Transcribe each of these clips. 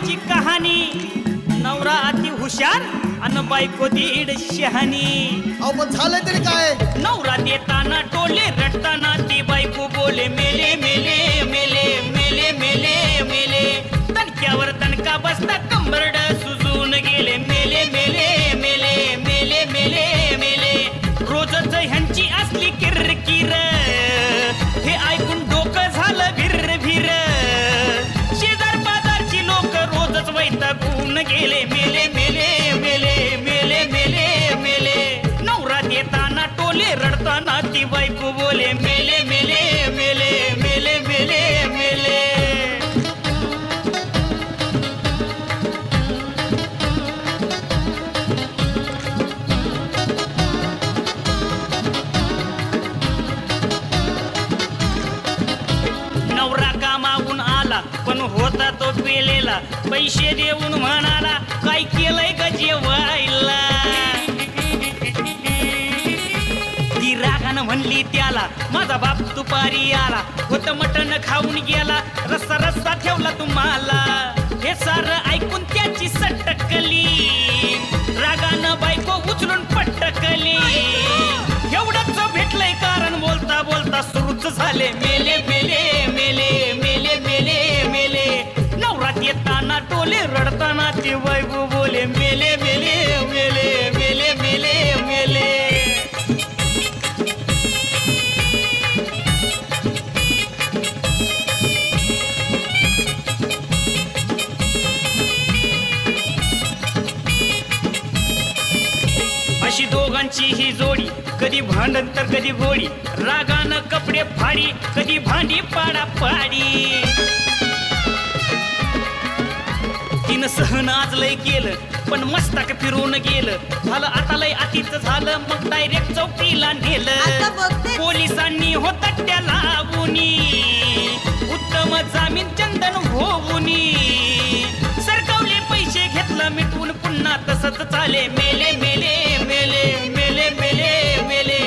बाईची कहाणी नवरा अति हुशार अन बायको दीड शहाणी अहो पण झालं तरी काय नवरा देताना टोले रडताना ती बायको बोले मेले मेले मेले मेले मेले मेले तणक्यावर तणका बसता कंबरड सुजून गेले मेले मेले मेले मेले मेले मेले रोजच ह्यांची असली किरकिर हे ऐकून डोकं झालं भिर भिर शेजार बाजारची लोक रोजच वैतागून गेले मेले मेले मेले मेले मेले मेले नवरा देताना टोले रडताना ती बायको बोले मेले मेले मेले मेले मेले मेले नवरा कामावून आला पण होता तो पेलेला पैसे देऊन म्हणाला काय केलंय का जेवायला ती रागानं म्हणली त्याला माझा बाप दुपारी आला होत मटण खाऊन गेला रस्सा रस्सा ठेवला तुम्हाला हे सारं ऐकून त्याची सटकली रागानं बायको उचलून पटकली एवढंच भेटलंय कारण बोलता बोलता सुरूच झाले मेले मेले मेले मेले मेले मेले नवरात येताना टोले रडताना ती बायको बोले मेले मेले मेले मेले मेले मेले अशी दोघांची ही जोडी कधी भांडण तर कधी घोडी रागानं कपडे फाडी कधी भांडी पाडा पाडी तिनं सहन आज लय केलं पण मस्तक फिरून गेलं झालं आता लय अतीत झालं मग डायरेक्ट चौकीला नेलं पोलिसांनी होता त्याला लावूनी उत्तम जामीन चंदन होऊनी सरकवले पैसे घेतलं मिटवून पुन्हा तसंच चाले मेले मेले मेले मेले मेले मेले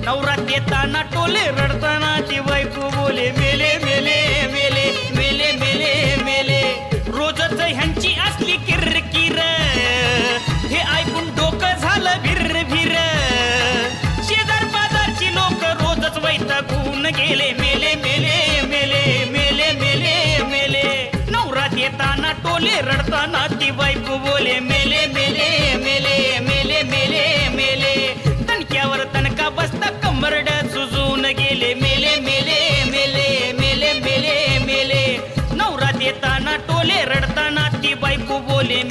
नवरा देताना टोले रडताना ती बायको बोले मेले मेले मेले मेले मेले मेले रोजच ह्यांची असली किरकिर हे ऐकून डोकं झालं भिर भिर शेजार बाजारची लोक रोजच वैतागून गेले मेले मेले मेले मेले मेले मेले नवरा देताना टोले रडताना ती बायको बोले मेले मेले मेले मेले मेले मेले तणक्यावर तणका बसता कंबरड सुजून गेले मेले मेले मेले मेले मेले मेले नवरा देताना टोले रडताना ती बायको बोले